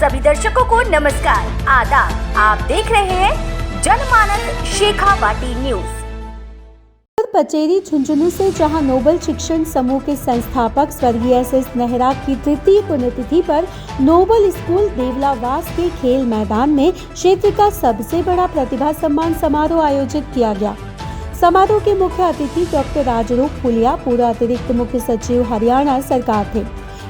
सभी दर्शकों को नमस्कार, आदाब। आप देख रहे हैं जनमानस शेखावाटी न्यूज। पचेरी झुंझुनू से जहां नोबल शिक्षण समूह के संस्थापक स्वर्गीय एस नेहरा की तृतीय पुण्यतिथि पर नोबल स्कूल देवलावास के खेल मैदान में क्षेत्र का सबसे बड़ा प्रतिभा सम्मान समारोह आयोजित किया गया। समारोह के मुख्य अतिथि डॉक्टर राजरूप फुलिया, पूर्व अतिरिक्त मुख्य सचिव हरियाणा सरकार थे।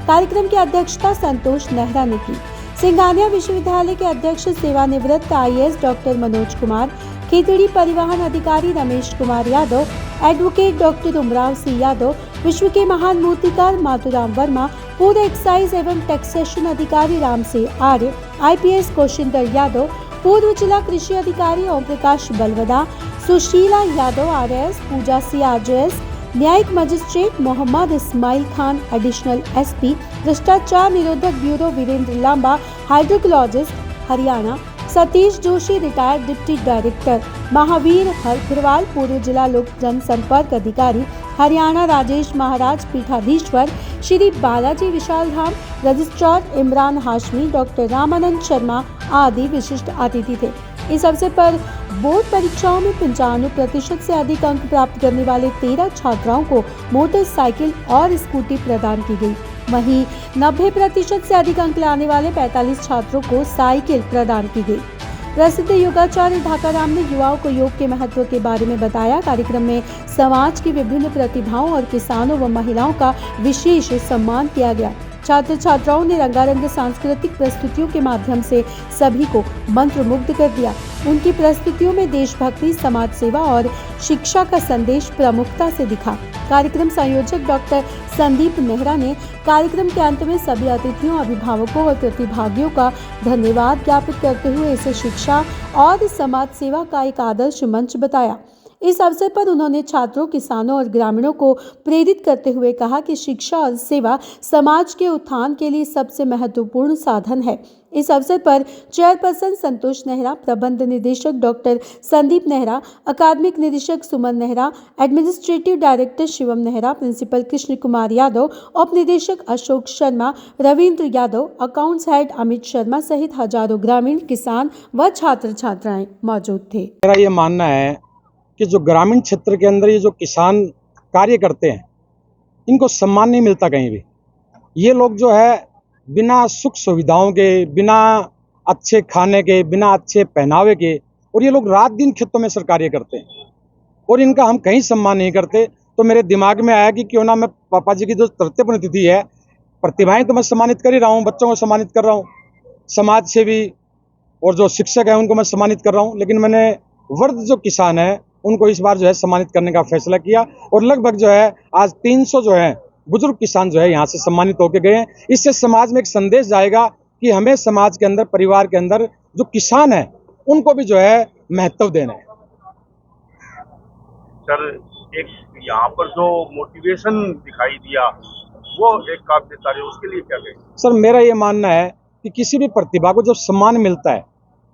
कार्यक्रम की अध्यक्षता संतोष नेहरा ने की। सिंघानिया विश्वविद्यालय के अध्यक्ष सेवानिवृत्त IAS डॉक्टर मनोज कुमार, खेतड़ी परिवहन अधिकारी रमेश कुमार यादव, एडवोकेट डॉक्टर उमराव सिंह यादव, विश्व के महान मूर्तिकार माधुराम वर्मा, पूर्व एक्साइज एवं टैक्सेशन अधिकारी राम सिंह आर्य, IPS कौशिंदर यादव, पूर्व जिला कृषि अधिकारी ओम प्रकाश बलवदा, सुशीला यादव RS, पूजा सिंह RJS, न्यायिक magistrate Mohammad Ismail Khan additional SP, भ्रष्टाचार निरोधक bureau Virendra Lamba, hydrogeologist Haryana, Satish Joshi retired deputy director, Mahavir Harkharwal, पूर्व जिला लोक जनसंपर्क अधिकारी हरियाणा, राजेश महाराज पीठाधीश्वर, श्री बालाजी विशाल धाम, रजिस्ट्रार इमरान हाशमी, डॉक्टर रामानंद शर्मा आदि विशिष्ट अतिथि थे। इस अवसर पर बोर्ड परीक्षाओं में 95% से अधिक अंक प्राप्त करने वाले 13 छात्राओं को मोटरसाइकिल और स्कूटी प्रदान की गई। वहीं 90% से अधिक अंक लाने वाले 45 छात्रों को साइकिल प्रदान की गई। प्रसिद्ध योगाचार्य ढाकाराम ने युवाओं को योग के महत्व के बारे में बताया। कार्यक्रम में समाज की विभिन्न प्रतिभाओं और किसानों व महिलाओं का विशेष सम्मान किया गया। छात्र छात्राओं ने रंगारंग सांस्कृतिक प्रस्तुतियों के माध्यम से सभी को मंत्रमुग्ध कर दिया। उनकी प्रस्तुतियों में देशभक्ति, समाज सेवा और शिक्षा का संदेश प्रमुखता से दिखा। कार्यक्रम संयोजक डॉक्टर संदीप नेहरा ने कार्यक्रम के अंत में सभी अतिथियों, अभिभावकों और प्रतिभागियों का धन्यवाद ज्ञापित करते हुए इसे शिक्षा और समाज सेवा का एक आदर्श मंच बताया। इस अवसर पर उन्होंने छात्रों, किसानों और ग्रामीणों को प्रेरित करते हुए कहा कि शिक्षा और सेवा समाज के उत्थान के लिए सबसे महत्वपूर्ण साधन है। इस अवसर पर चेयरपर्सन संतोष नेहरा, प्रबंध निदेशक डॉक्टर संदीप नेहरा, अकादमिक निदेशक Suman Nehra, administrative director Shivam Nehra, principal Krishna Kumar Yadav, उप निदेशक अशोक शर्मा, रविंद्र यादव, अकाउंट्स हेड अमित शर्मा सहित हजारों ग्रामीण, किसान व छात्र छात्राएं मौजूद थे। मेरा ये मानना है कि जो ग्रामीण क्षेत्र के अंदर ये जो किसान कार्य करते हैं, इनको सम्मान नहीं मिलता कहीं भी। ये लोग जो है बिना सुख सुविधाओं के, बिना अच्छे खाने के, बिना अच्छे पहनावे के, और ये लोग रात दिन खेतों में सर कार्य करते हैं और इनका हम कहीं सम्मान नहीं करते। तो मेरे दिमाग में आया कि क्यों ना मैं पापा जी की जो तृतीय पुण्यतिथि है, प्रतिभाएं तो मैं सम्मानित कर ही रहा हूँ, बच्चों को सम्मानित कर रहा हूँ, समाज सेवी और जो शिक्षक है उनको मैं सम्मानित कर रहा हूँ, लेकिन मैंने वर्ध जो किसान है उनको इस बार जो है सम्मानित करने का फैसला किया और लगभग जो है आज 300 जो है बुजुर्ग किसान जो है यहाँ से सम्मानित होकर गए हैं। इससे समाज में एक संदेश जाएगा कि हमें समाज के अंदर, परिवार के अंदर जो किसान है उनको भी जो है महत्व देना है। सर, एक यहाँ पर जो मोटिवेशन दिखाई दिया वो एक काबिल तारीफ, उसके लिए क्या कहें? सर, मेरा ये मानना है कि किसी भी प्रतिभा को जब सम्मान मिलता है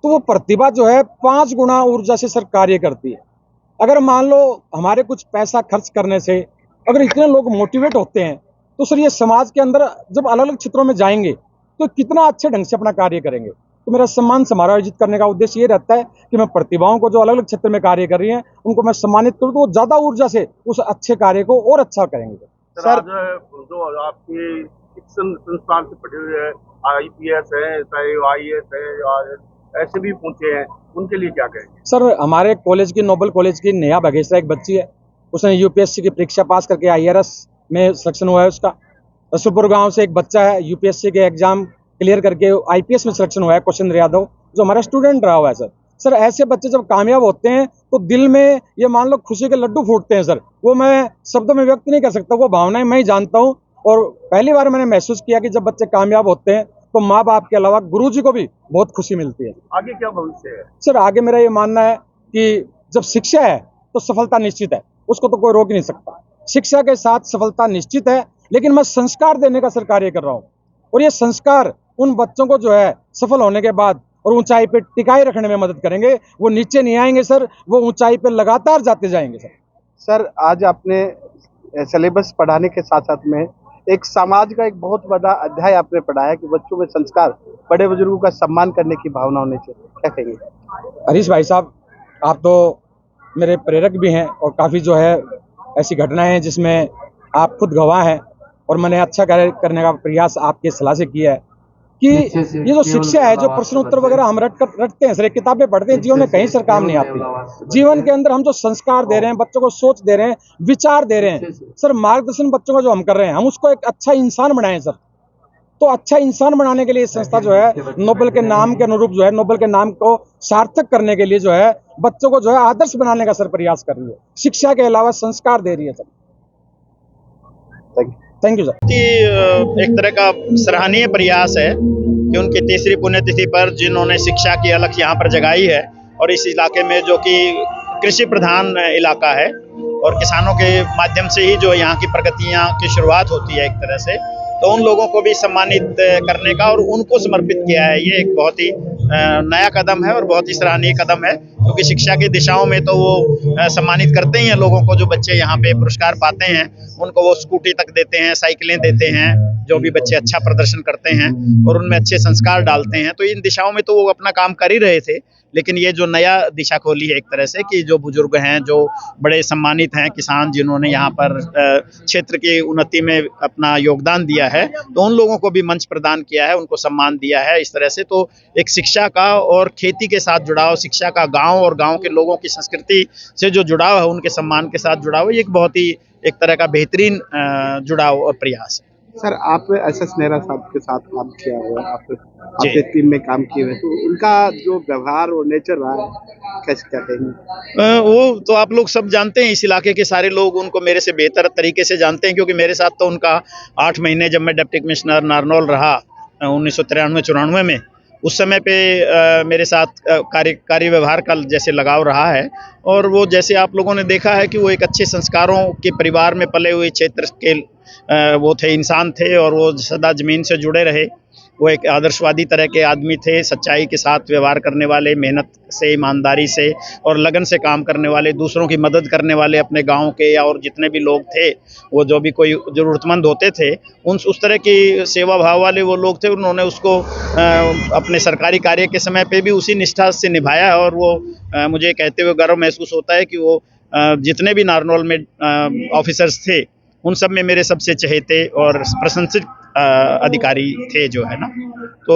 तो वो प्रतिभा जो है 5 गुना ऊर्जा से सर कार्य करती है। अगर मान लो हमारे कुछ पैसा खर्च करने से अगर इतने लोग मोटिवेट होते हैं तो सर ये समाज के अंदर जब अलग अलग क्षेत्रों में जाएंगे तो कितना अच्छे ढंग से अपना कार्य करेंगे। तो मेरा सम्मान समारोह आयोजित करने का उद्देश्य ये रहता है कि मैं प्रतिभाओं को जो अलग अलग क्षेत्र में कार्य कर रही हैं उनको मैं सम्मानित करूँ तो वो ज्यादा ऊर्जा से उस अच्छे कार्य को और अच्छा करेंगे। सर, आज जो आपके शिक्षण संस्थान से पढ़े हुए IPS है, चाहे IAS है और ऐसे भी पहुंचे हैं, उनके लिए क्या कहेंगे? सर, हमारे कॉलेज की, नोबल कॉलेज की नेहा बघेश्वरा एक बच्ची है, उसने UPSC की परीक्षा पास करके IRS में सिलेक्शन हुआ है उसका। रसूलपुर गांव से एक बच्चा है, UPSC के एग्जाम क्लियर करके IPS में सिलेक्शन हुआ है, कौशिंद्र यादव, जो हमारा स्टूडेंट रहा हुआ है। सर ऐसे बच्चे जब कामयाब होते हैं तो दिल में ये मान लो खुशी के लड्डू फूटते हैं सर। वो मैं शब्दों में व्यक्त नहीं कर सकता, वो भावनाएं मैं ही जानता हूँ। और पहली बार मैंने महसूस किया कि जब बच्चे कामयाब होते हैं तो माँ बाप के अलावा गुरुजी को भी बहुत खुशी मिलती है। आगे क्या भविष्य है? सर, आगे मेरा ये मानना है कि जब शिक्षा है तो सफलता निश्चित है, उसको तो कोई रोक नहीं सकता। शिक्षा के साथ सफलता निश्चित है, लेकिन मैं संस्कार देने का सर कार्य कर रहा हूँ और ये संस्कार उन बच्चों को जो है सफल होने के बाद और ऊंचाई पे टिकाए रखने में मदद करेंगे। वो नीचे नहीं आएंगे सर, वो ऊंचाई पे लगातार जाते जाएंगे सर। सर, आज आपने सिलेबस पढ़ाने के साथ साथ में एक समाज का एक बहुत बड़ा अध्याय आपने पढ़ा है कि बच्चों में संस्कार, बड़े बुजुर्गों का सम्मान करने की भावना होनी चाहिए, क्या कहेंगे? हरीश भाई साहब, आप तो मेरे प्रेरक भी हैं और काफ़ी जो है ऐसी घटनाएं हैं जिसमें आप खुद गवाह हैं और मैंने अच्छा कार्य करने का प्रयास आपके सलाह से किया है कि ये जो शिक्षा है, जो प्रश्न उत्तर वगैरह हम रटते हैं सर, किताबें पढ़ते हैं, जीवन में कहीं सर काम नहीं आती। जीवन के अंदर हम जो संस्कार दे रहे हैं, बच्चों को सोच दे रहे हैं, विचार दे रहे हैं सर, मार्गदर्शन बच्चों को जो हम कर रहे हैं, हम उसको एक अच्छा इंसान बनाएं सर। तो अच्छा इंसान बनाने के लिए संस्था जो है नोबेल के नाम के अनुरूप जो है, नोबेल के नाम को सार्थक करने के लिए जो है बच्चों को जो है आदर्श बनाने का सर प्रयास कर रही है। शिक्षा के अलावा संस्कार दे रही है सर। Thank you sir. एक तरह का सराहनीय प्रयास है कि उनकी तीसरी पुण्यतिथि पर जिन्होंने शिक्षा की अलख यहाँ पर जगाई है और इस इलाके में जो कि कृषि प्रधान इलाका है और किसानों के माध्यम से ही जो यहाँ की प्रगतियाँ की शुरुआत होती है एक तरह से, तो उन लोगों को भी सम्मानित करने का और उनको समर्पित किया है। ये एक बहुत ही नया कदम है और बहुत ही सराहनीय कदम है, क्योंकि शिक्षा की दिशाओं में तो वो सम्मानित करते ही हैं लोगों को। जो बच्चे यहाँ पे पुरस्कार पाते हैं उनको वो स्कूटी तक देते हैं, साइकिलें देते हैं, जो भी बच्चे अच्छा प्रदर्शन करते हैं और उनमें अच्छे संस्कार डालते हैं। तो इन दिशाओं में तो वो अपना काम कर ही रहे थे, लेकिन ये जो नया दिशा खोली है एक तरह से कि जो बुजुर्ग हैं, जो बड़े सम्मानित हैं, किसान जिन्होंने यहाँ पर क्षेत्र की उन्नति में अपना योगदान दिया है, तो उन लोगों को भी मंच प्रदान किया है, उनको सम्मान दिया है इस तरह से। तो एक शिक्षा का और खेती के साथ जुड़ाव, शिक्षा का गांव और गांव के लोगों की संस्कृति से जो जुड़ाव है, उनके सम्मान के साथ जुड़ाव है, ये एक बहुत ही एक तरह का बेहतरीन जुड़ाव और प्रयास है। सर, आप एसएस नेहरा साहब के साथ काम किया हुआ है, आपके टीम में काम किए हुए, तो उनका जो व्यवहार और नेचर रहा है, कैसे, क्या कहेंगे? वो तो आप लोग सब जानते हैं, इस इलाके के सारे लोग उनको मेरे से बेहतर तरीके से जानते हैं, क्योंकि मेरे साथ तो उनका 8 महीने जब मैं डिप्टी कमिश्नर नारनौल रहा 1993-94 में, उस समय पे मेरे साथ कार्य व्यवहार का जैसे लगाव रहा है। और वो जैसे आप लोगों ने देखा है कि वो एक अच्छे संस्कारों के परिवार में पले हुए क्षेत्र के वो थे, इंसान थे और वो सदा ज़मीन से जुड़े रहे। वो एक आदर्शवादी तरह के आदमी थे, सच्चाई के साथ व्यवहार करने वाले, मेहनत से, ईमानदारी से और लगन से काम करने वाले, दूसरों की मदद करने वाले, अपने गांव के या और जितने भी लोग थे, वो जो भी कोई ज़रूरतमंद होते थे, उस तरह की सेवा भाव वाले वो लोग थे। उन्होंने उसको अपने सरकारी कार्य के समय पे भी उसी निष्ठा से निभाया है। और वो मुझे कहते हुए गर्व महसूस होता है कि वो जितने भी नारनौल में ऑफिसर्स थे, उन सब में मेरे सबसे चहेते और प्रशंसित अधिकारी थे जो है ना। तो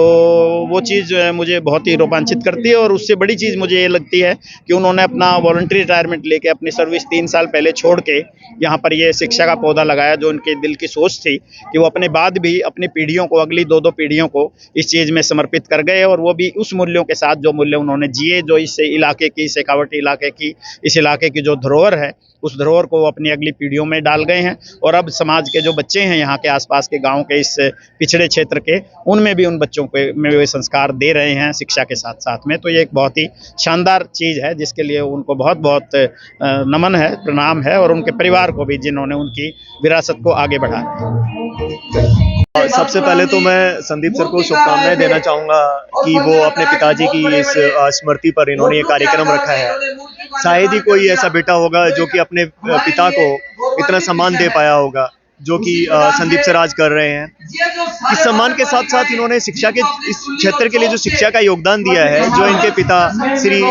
वो चीज़ मुझे बहुत ही रोमांचित करती है। और उससे बड़ी चीज़ मुझे ये लगती है कि उन्होंने अपना वॉलंटरी रिटायरमेंट लेके अपनी सर्विस 3 साल पहले छोड़ के यहाँ पर ये शिक्षा का पौधा लगाया, जो उनके दिल की सोच थी कि वो अपने बाद भी अपनी पीढ़ियों को, अगली 2-2 पीढ़ियों को इस चीज़ में समर्पित कर गए। और वो भी उस मूल्यों के साथ जो मूल्य उन्होंने जिए, जो इस इलाके की, शेखावटी इलाके की, इस इलाके की जो धरोहर है, उस धरोहर को वो अपनी अगली पीढ़ियों में डाल गए हैं। और अब समाज के जो बच्चे हैं यहाँ के आसपास के गांव के, इस पिछड़े क्षेत्र के, उनमें भी उन बच्चों को में वे संस्कार दे रहे हैं शिक्षा के साथ साथ में। तो ये एक बहुत ही शानदार चीज़ है, जिसके लिए उनको बहुत बहुत नमन है, प्रणाम है, और उनके परिवार को भी जिन्होंने उनकी विरासत को आगे बढ़ाया। सबसे पहले तो मैं संदीप सर को शुभकामनाएं देना चाहूँगा कि वो अपने पिताजी की इस स्मृति पर इन्होंने ये कार्यक्रम रखा है। शायद ही कोई ऐसा बेटा होगा जो कि अपने पिता को इतना सम्मान दे पाया होगा जो कि संदीप सर आज कर रहे हैं। इस सम्मान के साथ साथ इन्होंने शिक्षा के इस क्षेत्र के लिए जो शिक्षा का योगदान दिया है, जो इनके पिता श्री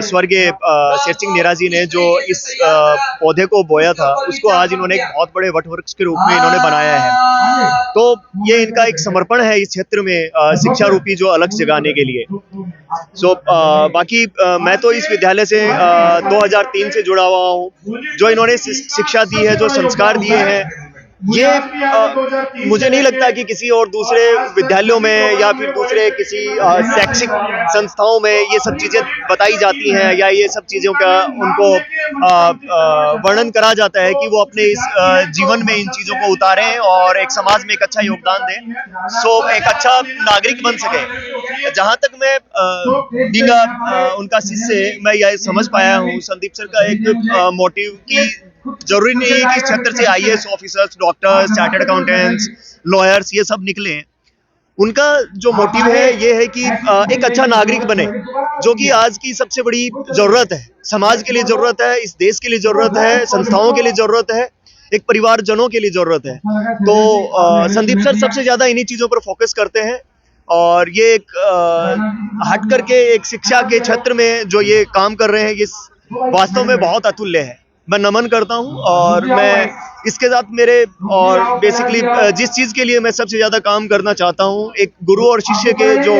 स्वर्गीय शेर सिंह नेहरा जी ने जो इस पौधे को बोया था, उसको आज इन्होंने एक बहुत बड़े वटवृक्ष के रूप में इन्होंने बनाया है। तो ये इनका एक समर्पण है इस क्षेत्र में शिक्षा रूपी जो अलग जगाने के लिए। बाकी मैं तो इस विद्यालय से 2003 से जुड़ा हुआ हूँ। जो इन्होंने शिक्षा दी है, जो संस्कार दिए हैं, ये मुझे नहीं लगता कि किसी और दूसरे विद्यालयों में या फिर दूसरे किसी शैक्षिक संस्थाओं में ये सब चीज़ें बताई जाती हैं या ये सब चीज़ों का उनको वर्णन करा जाता है कि वो अपने इस जीवन में इन चीज़ों को उतारें और एक समाज में एक अच्छा योगदान दें, एक अच्छा नागरिक बन सके। जहाँ तक मैं उनका शिष्य, मैं यह समझ पाया हूँ संदीप सर का एक मोटिव कि जरूरी नहीं है कि इस क्षेत्र से IAS officers, doctors, chartered accountants, lawyers ये सब निकले। उनका जो मोटिव है ये है कि एक अच्छा नागरिक बने, जो कि आज की सबसे बड़ी जरूरत है, समाज के लिए जरूरत है, इस देश के लिए जरूरत है, संस्थाओं के लिए जरूरत है एक परिवारजनों के लिए जरूरत है। तो संदीप सर सबसे ज्यादा इन्हीं चीजों पर फोकस करते हैं और ये एक हट करके एक शिक्षा के क्षेत्र में जो ये काम कर रहे हैं ये वास्तव में बहुत अतुल्य है। मैं नमन करता हूं और मैं इसके साथ मेरे और बेसिकली जिस चीज के लिए मैं सबसे ज्यादा काम करना चाहता हूं, एक गुरु और शिष्य के जो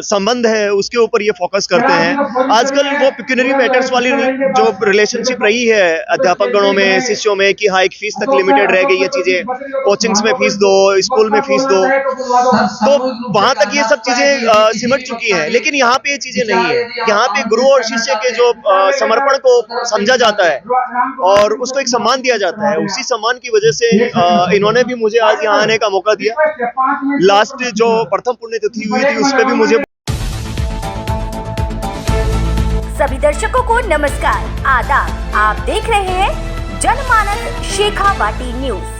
संबंध है उसके ऊपर ये फोकस करते हैं। आजकल वो पिक्यूनरी मैटर्स वाली जो रिलेशनशिप रही है अध्यापक गणों में, शिष्यों में कि हाँ एक फीस तक लिमिटेड रह गई ये चीजें, कोचिंग्स में फीस दो, स्कूल में फीस दो, तो वहां तक ये सब चीजें सिमट चुकी हैं। लेकिन यहाँ पे ये चीजें नहीं है। यहाँ पे गुरु और शिष्य के जो समर्पण को समझा जाता है और उसको एक सम्मान दिया जाता है। उसी सम्मान की वजह से इन्होंने भी मुझे आज यहाँ आने का मौका दिया। लास्ट जो प्रथम पुण्यतिथि हुई थी उस पे भी मुझे। सभी दर्शकों को नमस्कार, आदाब। आप देख रहे हैं जनमानस शेखावाटी न्यूज।